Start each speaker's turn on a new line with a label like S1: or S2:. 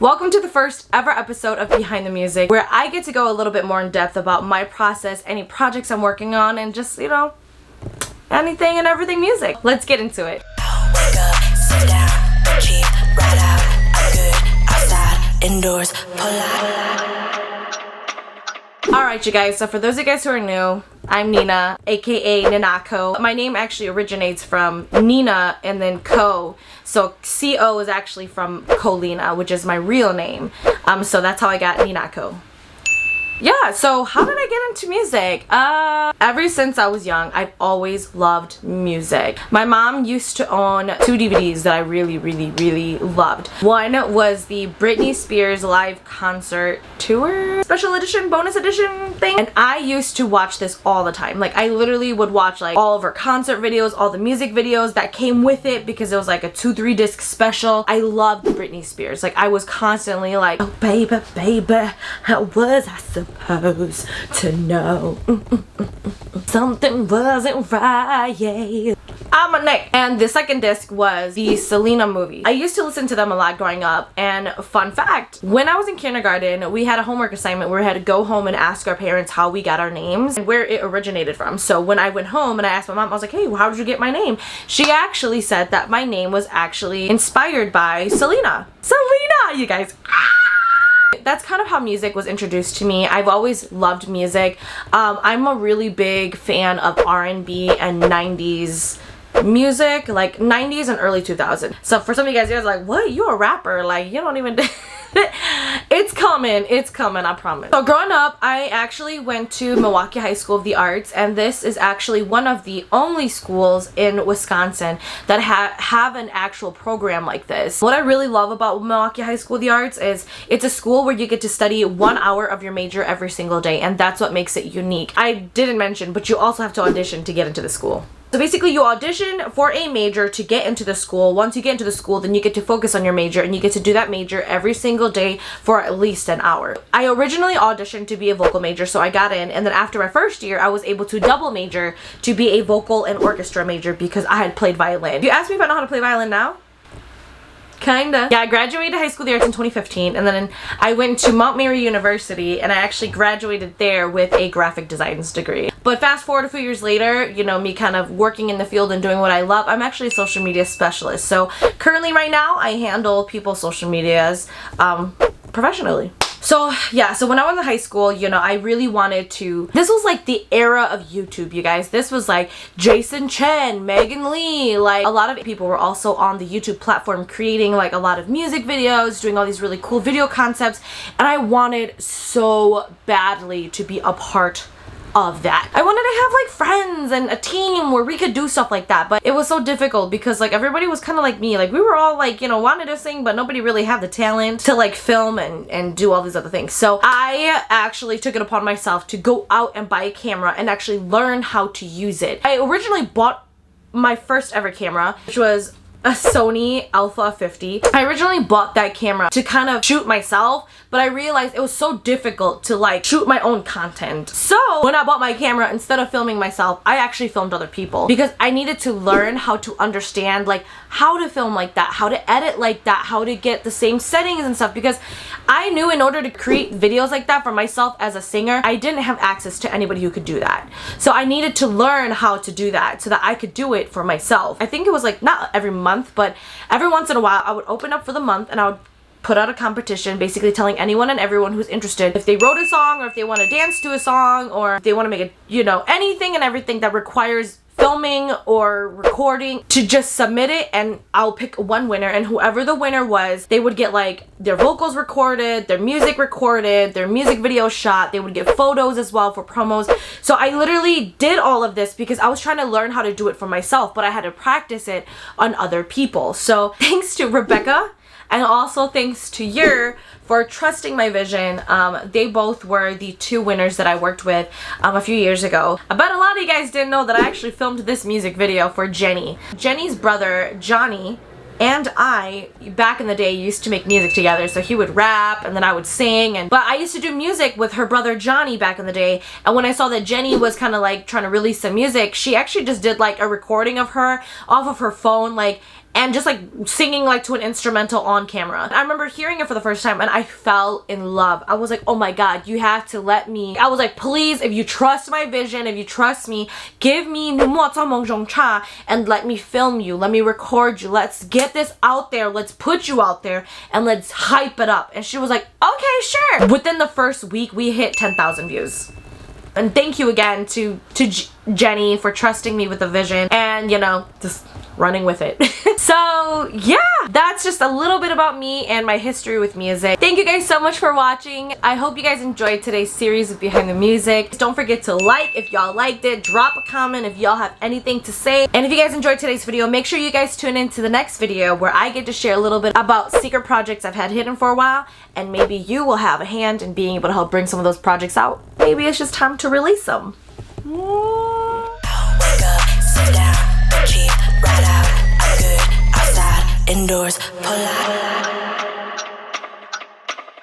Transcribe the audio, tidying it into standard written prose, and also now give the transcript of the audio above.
S1: Welcome to the first ever episode of Behind the Music, where I get to go a little bit more in depth about my process, any projects I'm working on, and just, anything and everything music. Let's get into it.
S2: Wake up, sit down, keep right out. I'm good outside, indoors, polite.
S1: Alright you guys, so for those of you guys who are new, I'm Nina, aka Ninaco. My name actually originates from Nina and then Co. So CO is actually from Colina, which is my real name. So that's how I got Ninaco. Yeah, so how did I get into music? Ever since I was young, I've always loved music. My mom used to own 2 DVDs that I really loved. One was the Britney Spears live concert tour, special edition, bonus edition thing. And I used to watch this all the time. Like, I literally would watch like all of her concert videos, all the music videos that came with it because it was like a 2-3 disc special. I loved Britney Spears. Like, I was constantly like, oh baby, baby, how was I supposed to know something wasn't right? I'm a neck. And the second disc was the Selena movie. I used to listen to them a lot growing up, and fun fact, when I was in kindergarten, we had a homework assignment where we had to go home and ask our parents how we got our names and where it originated from. So when I went home and I asked my mom, I was like, hey, how did you get my name? She actually said that my name was actually inspired by Selena, you guys. That's kind of how music was introduced to me. I've always loved music. I'm a really big fan of R&B and 90s music, like 90s and early 2000s. So for some of you guys, you're like, what? You're a rapper? Like, you don't even... It's coming, I promise. So growing up, I actually went to Milwaukee High School of the Arts, and this is actually one of the only schools in Wisconsin that have an actual program like this. What I really love about Milwaukee High School of the Arts is it's a school where you get to study 1 hour of your major every single day, and that's what makes it unique. I didn't mention, but you also have to audition to get into the school. So basically you audition for a major to get into the school. Once you get into the school, then you get to focus on your major, and you get to do that major every single day for at least an hour. I originally auditioned to be a vocal major, so I got in, and then after my first year, I was able to double major to be a vocal and orchestra major because I had played violin. If you ask me if I know how to play violin now, kinda. Yeah, I graduated high school of the arts in 2015, and then I went to Mount Mary University, and I actually graduated there with a graphic designs degree. But fast forward a few years later, me kind of working in the field and doing what I love, I'm actually a social media specialist. So currently right now, I handle people's social medias professionally. So yeah, so when I was in high school, I really wanted to, this was like the era of YouTube, you guys. This was like Jason Chen, Megan Lee, like a lot of people were also on the YouTube platform creating like a lot of music videos, doing all these really cool video concepts, and I wanted so badly to be a part of that. I wanted to have like friends and a team where we could do stuff like that, but it was so difficult because like everybody was kind of like me. Like we were all like, wanted to sing, but nobody really had the talent to like film and do all these other things. So I actually took it upon myself to go out and buy a camera and actually learn how to use it. I originally bought my first ever camera, which was a Sony Alpha 50. I originally bought that camera to kind of shoot myself, but I realized it was so difficult to like shoot my own content. So when I bought my camera, instead of filming myself, I actually filmed other people because I needed to learn how to understand like how to film like that, how to edit like that, how to get the same settings and stuff, because I knew in order to create videos like that for myself as a singer, I didn't have access to anybody who could do that. So I needed to learn how to do that so that I could do it for myself. I think it was like not every month, but every once in a while I would open up for the month and I would put out a competition basically telling anyone and everyone who's interested if they wrote a song or if they want to dance to a song or if they want to make it, anything and everything that requires filming or recording, to just submit it, and I'll pick one winner, and whoever the winner was, they would get like their vocals recorded, their music recorded, their music video shot, they would get photos as well for promos. So I literally did all of this because I was trying to learn how to do it for myself, but I had to practice it on other people. So thanks to Rebecca and also thanks to Yer for trusting my vision. They both were the 2 winners that I worked with a few years ago. I bet a lot of you guys didn't know that I actually filmed this music video for Jenny. Jenny's brother, Johnny, and I, back in the day, used to make music together. So he would rap and then I would sing. But I used to do music with her brother Johnny back in the day. And when I saw that Jenny was kind of like trying to release some music, she actually just did like a recording of her off of her phone, like and just like singing like to an instrumental on camera. I remember hearing it for the first time and I fell in love. I was like, oh my god, you have to let me. I was like, please, if you trust my vision, if you trust me, give me and let me film you, let me record you, let's get this out there, let's put you out there and let's hype it up. And she was like, okay, sure. Within the first week we hit 10,000 views. And thank you again to Jenny for trusting me with the vision and, you know, just running with it. So yeah, that's just a little bit about me and my history with music. Thank you guys so much for watching. I hope you guys enjoyed today's series of Behind the Music. Don't forget to like if y'all liked it, drop a comment if y'all have anything to say, and if you guys enjoyed today's video, make sure you guys tune in to the next video where I get to share a little bit about secret projects I've had hidden for a while, and maybe you will have a hand in being able to help bring some of those projects out. Maybe it's just time to release them.
S2: Wake up, sit down, keep right out. I'm good outside, indoors, pull out.